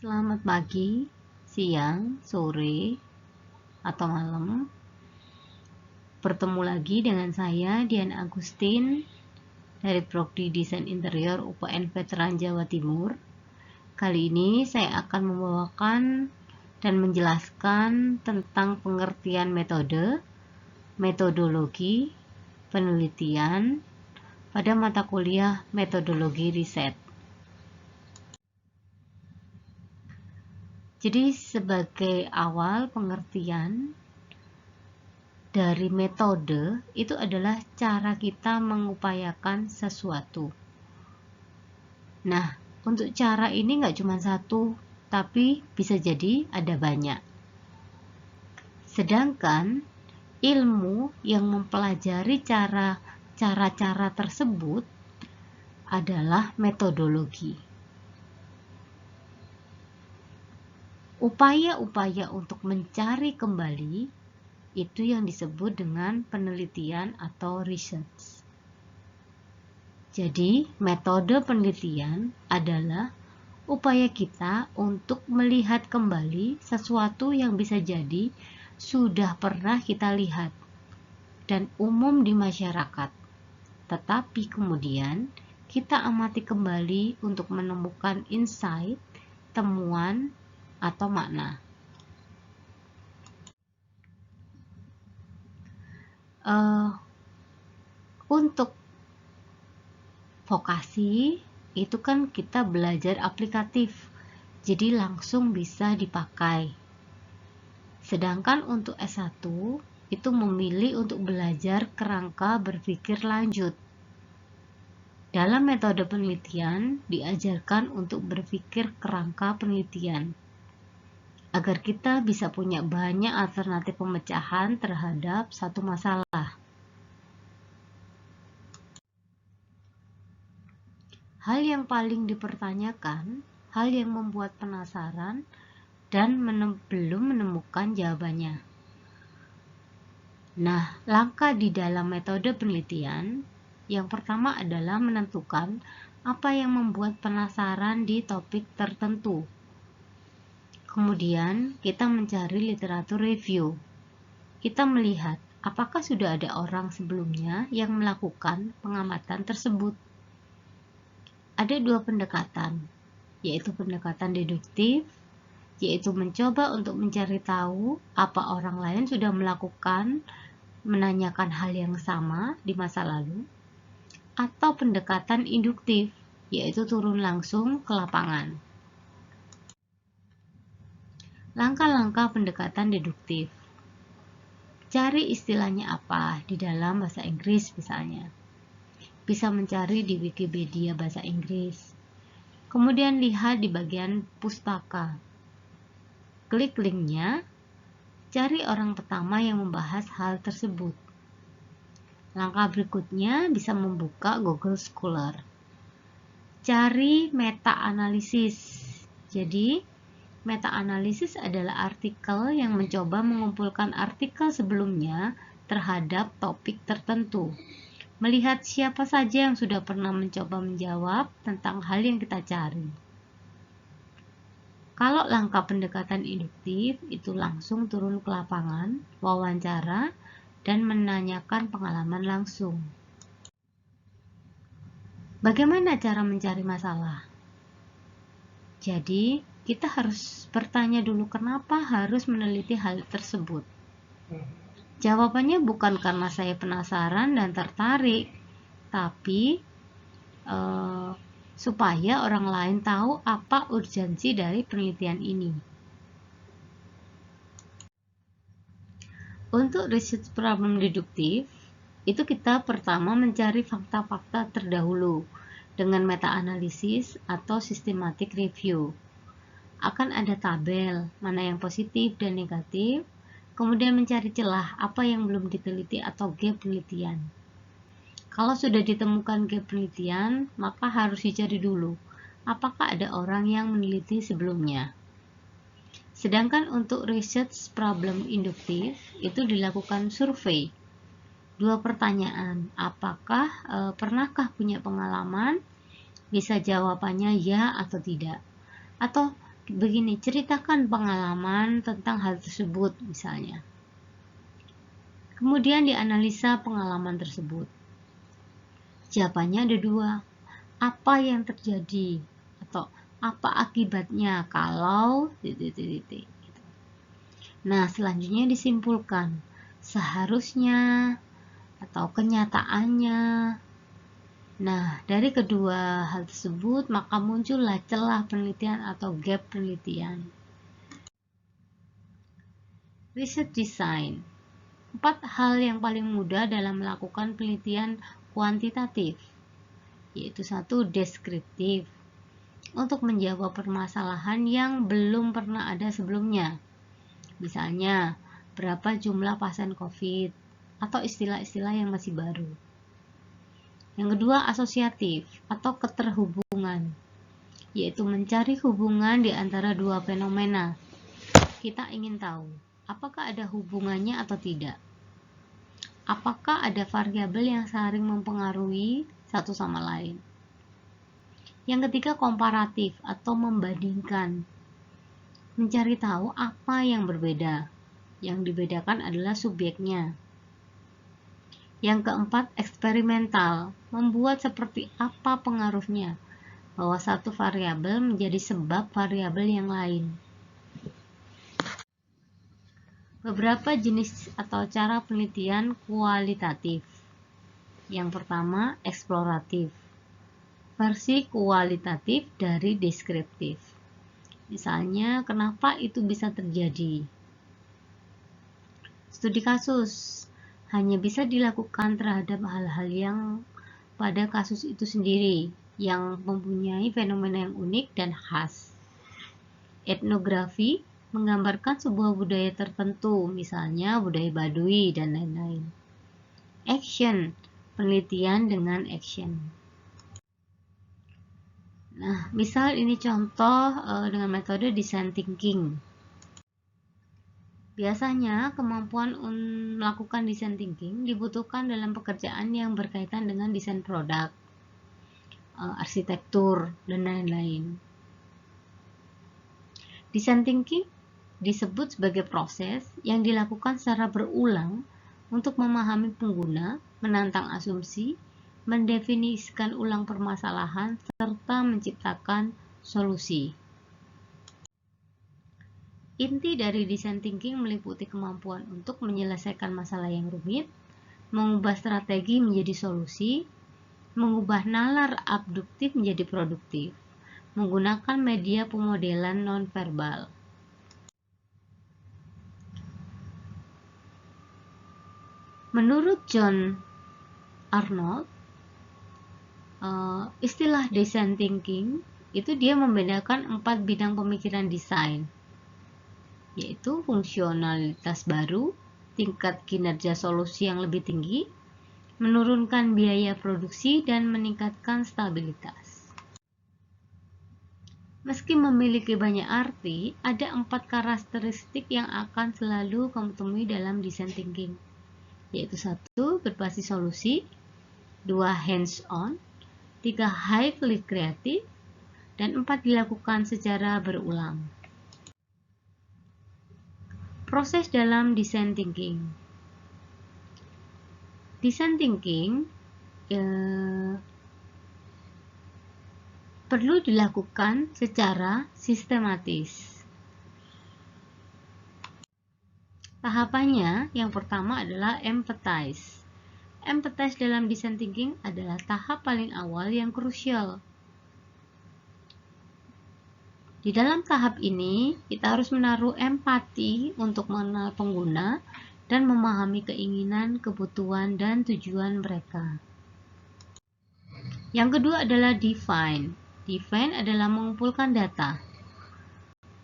Selamat pagi, siang, sore, atau malam. Bertemu lagi dengan saya, Dian Agustin, dari Prodi Desain Interior UPN Veteran Jawa Timur. Kali ini saya akan membawakan dan menjelaskan tentang pengertian metode, metodologi, penelitian pada mata kuliah metodologi riset. Jadi sebagai awal pengertian dari metode itu adalah cara kita mengupayakan sesuatu. Nah, untuk cara ini nggak cuma satu, tapi bisa jadi ada banyak. Sedangkan ilmu yang mempelajari cara-cara tersebut adalah metodologi. Upaya-upaya untuk mencari kembali itu yang disebut dengan penelitian atau research. Jadi, metode penelitian adalah upaya kita untuk melihat kembali sesuatu yang bisa jadi sudah pernah kita lihat dan umum di masyarakat. Tetapi kemudian kita amati kembali untuk menemukan insight, temuan, atau makna. Untuk vokasi itu kan kita belajar aplikatif, jadi langsung bisa dipakai. Sedangkan untuk S1 itu memilih untuk belajar kerangka berpikir lanjut. Dalam metode penelitian diajarkan untuk berpikir kerangka penelitian, agar kita bisa punya banyak alternatif pemecahan terhadap satu masalah. Hal yang paling dipertanyakan, hal yang membuat penasaran, dan belum menemukan jawabannya. Nah, langkah di dalam metode penelitian, yang pertama adalah menentukan apa yang membuat penasaran di topik tertentu. Kemudian, kita mencari literatur review. Kita melihat apakah sudah ada orang sebelumnya yang melakukan pengamatan tersebut. Ada dua pendekatan, yaitu pendekatan deduktif, yaitu mencoba untuk mencari tahu apa orang lain sudah melakukan, menanyakan hal yang sama di masa lalu, atau pendekatan induktif, yaitu turun langsung ke lapangan. Langkah-langkah pendekatan deduktif. Cari istilahnya apa di dalam bahasa Inggris misalnya. Bisa mencari di Wikipedia bahasa Inggris. Kemudian lihat di bagian pustaka. Klik linknya, cari orang pertama yang membahas hal tersebut. Langkah berikutnya bisa membuka Google Scholar. Cari meta-analisis. Jadi, meta-analisis adalah artikel yang mencoba mengumpulkan artikel sebelumnya terhadap topik tertentu. Melihat siapa saja yang sudah pernah mencoba menjawab tentang hal yang kita cari. Kalau langkah pendekatan induktif itu langsung turun ke lapangan, wawancara, dan menanyakan pengalaman langsung. Bagaimana cara mencari masalah? Jadi, kita harus bertanya dulu kenapa harus meneliti hal tersebut. Jawabannya bukan karena saya penasaran dan tertarik, tapi supaya orang lain tahu apa urgensi dari penelitian ini. Untuk research problem deduktif, itu kita pertama mencari fakta-fakta terdahulu dengan meta-analisis atau systematic review. Akan ada tabel mana yang positif dan negatif, kemudian mencari celah apa yang belum diteliti atau gap penelitian. Kalau sudah ditemukan gap penelitian, maka harus dicari dulu apakah ada orang yang meneliti sebelumnya. Sedangkan untuk research problem induktif itu dilakukan survei. Dua pertanyaan, apakah pernahkah punya pengalaman? Bisa jawabannya ya atau tidak. Atau begini, ceritakan pengalaman tentang hal tersebut misalnya. Kemudian dianalisa pengalaman tersebut. Jawabannya ada dua. Apa yang terjadi atau apa akibatnya kalau titik. Nah, selanjutnya disimpulkan seharusnya atau kenyataannya. Nah, dari kedua hal tersebut maka muncullah celah penelitian atau gap penelitian. Research design. 4 hal yang paling mudah dalam melakukan penelitian kuantitatif, yaitu 1. Deskriptif, untuk menjawab permasalahan yang belum pernah ada sebelumnya. Misalnya, berapa jumlah pasien COVID, atau istilah-istilah yang masih baru. Yang kedua, asosiatif atau keterhubungan, yaitu mencari hubungan di antara dua fenomena. Kita ingin tahu, apakah ada hubungannya atau tidak? Apakah ada variabel yang saling mempengaruhi satu sama lain? Yang ketiga, komparatif atau membandingkan, mencari tahu apa yang berbeda. Yang dibedakan adalah subjeknya. Yang keempat, eksperimental, membuat seperti apa pengaruhnya, bahwa satu variabel menjadi sebab variabel yang lain. Beberapa jenis atau cara penelitian kualitatif. Yang pertama, eksploratif, versi kualitatif dari deskriptif. Misalnya, kenapa itu bisa terjadi? Studi kasus hanya bisa dilakukan terhadap hal-hal yang pada kasus itu sendiri, yang mempunyai fenomena yang unik dan khas. Etnografi menggambarkan sebuah budaya tertentu, misalnya budaya Baduy dan lain-lain. Action, penelitian dengan action. Nah, misal ini contoh dengan metode design thinking. Biasanya kemampuan melakukan design thinking dibutuhkan dalam pekerjaan yang berkaitan dengan desain produk, arsitektur, dan lain-lain. Design thinking disebut sebagai proses yang dilakukan secara berulang untuk memahami pengguna, menantang asumsi, mendefinisikan ulang permasalahan, serta menciptakan solusi. Inti dari design thinking meliputi kemampuan untuk menyelesaikan masalah yang rumit, mengubah strategi menjadi solusi, mengubah nalar abduktif menjadi produktif, menggunakan media pemodelan nonverbal. Menurut John Arnold, istilah design thinking itu dia membedakan 4 bidang pemikiran desain, yaitu fungsionalitas baru, tingkat kinerja solusi yang lebih tinggi, menurunkan biaya produksi, dan meningkatkan stabilitas. Meski memiliki banyak arti, ada 4 karakteristik yang akan selalu kamu temui dalam design thinking, yaitu 1. Berbasis solusi, 2. Hands-on, 3. Highly kreatif, dan 4. dilakukan secara berulang. Proses dalam design thinking. Design thinking perlu dilakukan secara sistematis. Tahapannya, yang pertama adalah empathize. Empathize dalam design thinking adalah tahap paling awal yang krusial. Di dalam tahap ini, kita harus menaruh empati untuk mengenal pengguna dan memahami keinginan, kebutuhan, dan tujuan mereka. Yang kedua adalah define. Define adalah mengumpulkan data.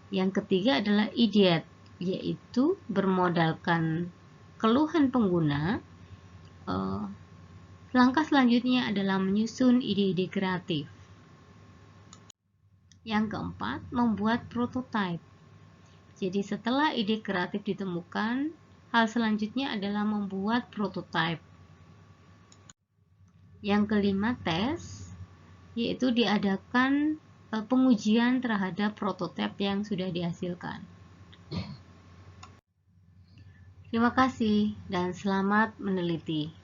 Yang ketiga adalah ideate, yaitu bermodalkan keluhan pengguna. Langkah selanjutnya adalah menyusun ide-ide kreatif. Yang keempat, membuat prototype. Jadi setelah ide kreatif ditemukan, hal selanjutnya adalah membuat prototype. Yang kelima, tes, yaitu diadakan pengujian terhadap prototipe yang sudah dihasilkan. Terima kasih dan selamat meneliti.